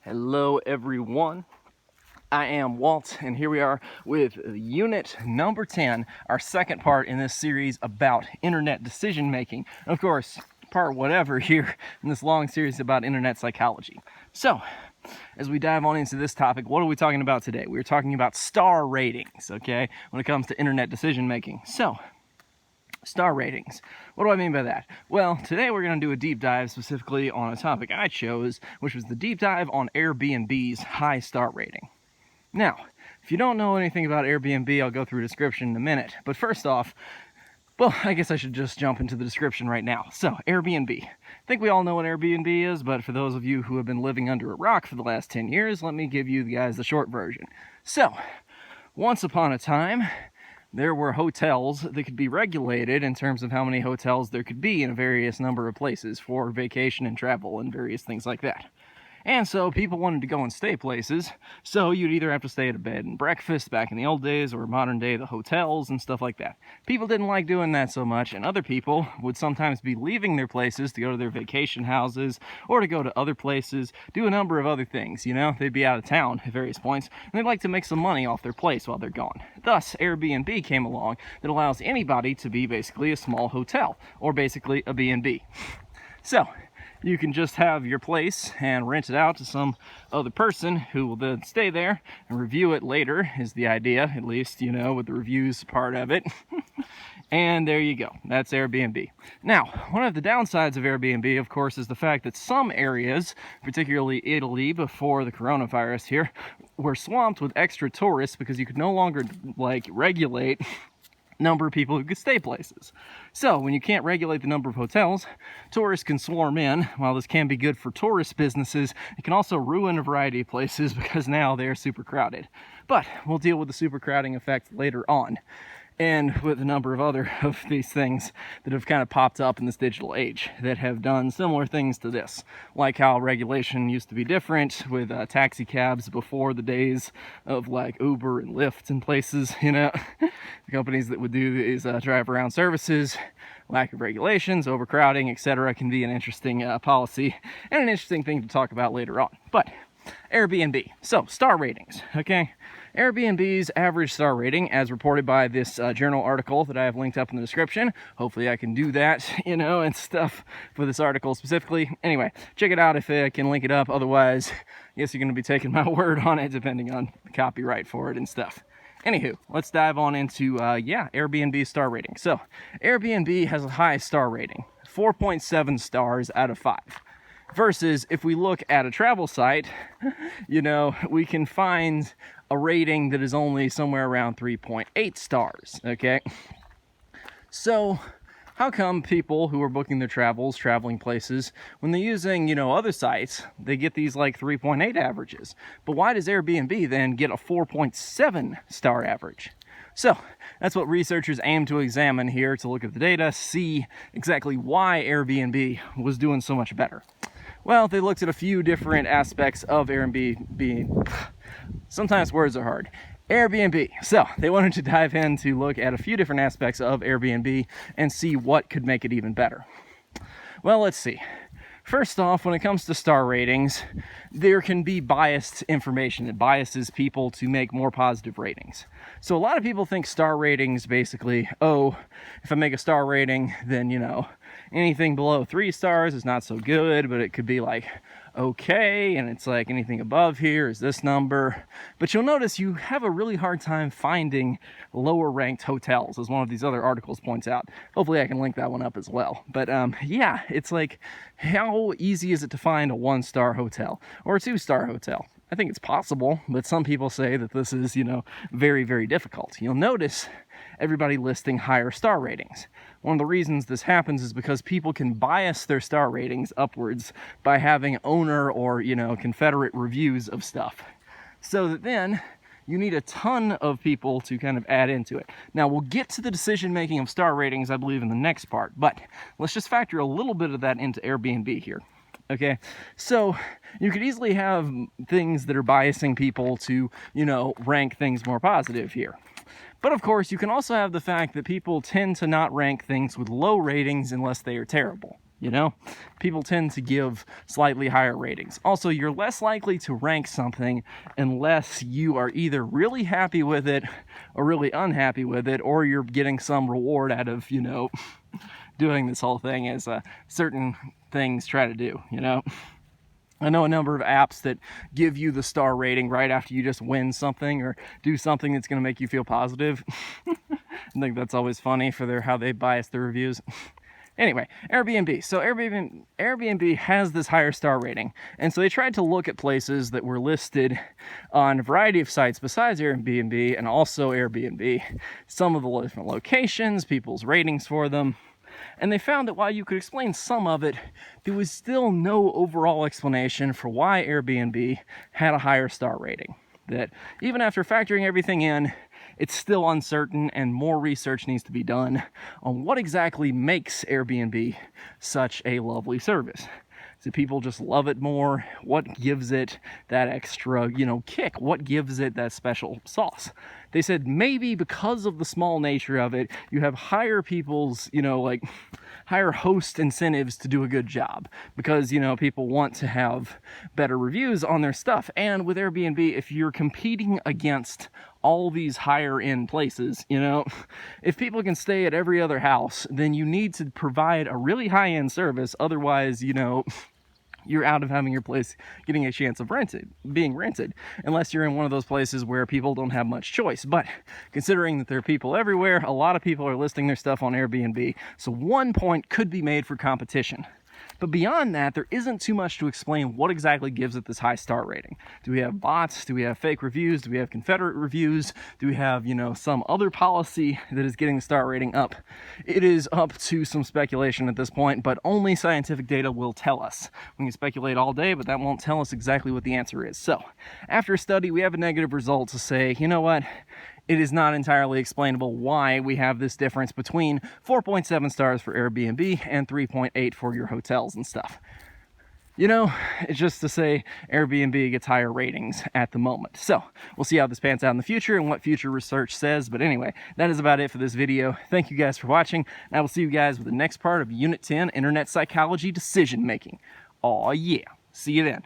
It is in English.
Hello everyone, I am Walt, and here we are with unit number 10, our second part in this series about internet decision making. Of course, part whatever here in this long series about internet psychology. So, as we dive on into this topic, what are we talking about today? We're talking about star ratings, okay, when it comes to internet decision making. So, star ratings. What do I mean by that? Well, today we're going to do a deep dive specifically on a topic I chose, which was the deep dive on Airbnb's high star rating. Now, if you don't know anything about Airbnb, I'll go through a description in a minute. But first off, well, I guess I should just jump into the description right now. So, Airbnb. I think we all know what Airbnb is, but for those of you who have been living under a rock for the last 10 years, let me give you guys the short version. So, once upon a time, there were hotels that could be regulated in terms of how many hotels there could be in a various number of places for vacation and travel and various things like that. And so people wanted to go and stay places, so you'd either have to stay at a bed and breakfast back in the old days, or modern day, the hotels and stuff like that. People didn't like doing that so much, and other people would sometimes be leaving their places to go to their vacation houses, or to go to other places, do a number of other things, you know? They'd be out of town at various points, and they'd like to make some money off their place while they're gone. Thus, Airbnb came along that allows anybody to be basically a small hotel, or basically a BnB. So, you can just have your place and rent it out to some other person who will then stay there and review it later, is the idea, at least, you know, with the reviews part of it. And there you go. That's Airbnb. Now, one of the downsides of Airbnb, of course, is the fact that some areas, particularly Italy before the coronavirus here, were swamped with extra tourists because you could no longer, regulate number of people who could stay places. So when you can't regulate the number of hotels, tourists can swarm in. While this can be good for tourist businesses, it can also ruin a variety of places because now they're super crowded. But we'll deal with the super crowding effect later on, and with a number of other of these things that have kind of popped up in this digital age that have done similar things to this. Like how regulation used to be different with taxi cabs before the days of like Uber and Lyft and places, you know. The companies that would do these drive around services, lack of regulations, overcrowding, etc. can be an interesting policy and an interesting thing to talk about later on. But Airbnb. So, star ratings, okay? Airbnb's average star rating, as reported by this journal article that I have linked up in the description. Hopefully I can do that, you know, and stuff for this article specifically. Anyway, check it out if I can link it up. Otherwise, I guess you're going to be taking my word on it, depending on the copyright for it and stuff. Anywho, let's dive on into, Airbnb star rating. So, Airbnb has a high star rating, 4.7 stars out of 5. Versus, if we look at a travel site, you know, we can find a rating that is only somewhere around 3.8 stars, okay? So, how come people who are booking their traveling places, when they're using, you know, other sites, they get these like 3.8 averages? But why does Airbnb then get a 4.7 star average? So, that's what researchers aim to examine here, to look at the data, see exactly why Airbnb was doing so much better. Well, they looked at a few different aspects of Airbnb. Sometimes words are hard. Airbnb. So, they wanted to dive in to look at a few different aspects of Airbnb and see what could make it even better. Well, let's see. First off, when it comes to star ratings, there can be biased information that biases people to make more positive ratings. So a lot of people think star ratings basically, oh, if I make a star rating, then, you know, anything below 3 stars is not so good, but it could be like, okay, and it's like anything above here is this number. But you'll notice you have a really hard time finding lower ranked hotels, as one of these other articles points out. Hopefully I can link that one up as well. But yeah, it's like, how easy is it to find a 1-star hotel or a 2-star hotel? I think it's possible, but some people say that this is, you know, very, very difficult. You'll notice everybody listing higher star ratings. One of the reasons this happens is because people can bias their star ratings upwards by having owner or, you know, Confederate reviews of stuff. So that then you need a ton of people to kind of add into it. Now, we'll get to the decision making of star ratings, I believe, in the next part, but let's just factor a little bit of that into Airbnb here. Okay, so you could easily have things that are biasing people to, you know, rank things more positive here. But of course, you can also have the fact that people tend to not rank things with low ratings unless they are terrible. You know, people tend to give slightly higher ratings. Also, you're less likely to rank something unless you are either really happy with it or really unhappy with it, or you're getting some reward out of, you know, doing this whole thing, as certain things try to do, you know. I know a number of apps that give you the star rating right after you just win something or do something that's going to make you feel positive. I think that's always funny for how they bias their reviews. Anyway, Airbnb. So Airbnb has this higher star rating. And so they tried to look at places that were listed on a variety of sites besides Airbnb and also Airbnb. Some of the different locations, people's ratings for them. And they found that while you could explain some of it, there was still no overall explanation for why Airbnb had a higher star rating. That even after factoring everything in, it's still uncertain, and more research needs to be done on what exactly makes Airbnb such a lovely service. Do people just love it more? What gives it that extra, you know, kick? What gives it that special sauce? They said maybe because of the small nature of it, you have higher people's, you know, like higher host incentives to do a good job, because, you know, people want to have better reviews on their stuff. And with Airbnb, if you're competing against all these higher end places, you know, if people can stay at every other house, then you need to provide a really high end service. Otherwise, you know, you're out of having your place getting a chance of being rented, unless you're in one of those places where people don't have much choice. But considering that there are people everywhere, a lot of people are listing their stuff on Airbnb, so one point could be made for competition. But beyond that, there isn't too much to explain what exactly gives it this high star rating. Do we have bots? Do we have fake reviews? Do we have Confederate reviews? Do we have, you know, some other policy that is getting the star rating up? It is up to some speculation at this point, but only scientific data will tell us. We can speculate all day, but that won't tell us exactly what the answer is. So, after a study, we have a negative result to say, you know what? It is not entirely explainable why we have this difference between 4.7 stars for Airbnb and 3.8 for your hotels and stuff. You know, it's just to say Airbnb gets higher ratings at the moment. So we'll see how this pans out in the future and what future research says. But anyway, that is about it for this video. Thank you guys for watching. And I will see you guys with the next part of Unit 10, Internet Psychology Decision Making. Aw yeah. See you then.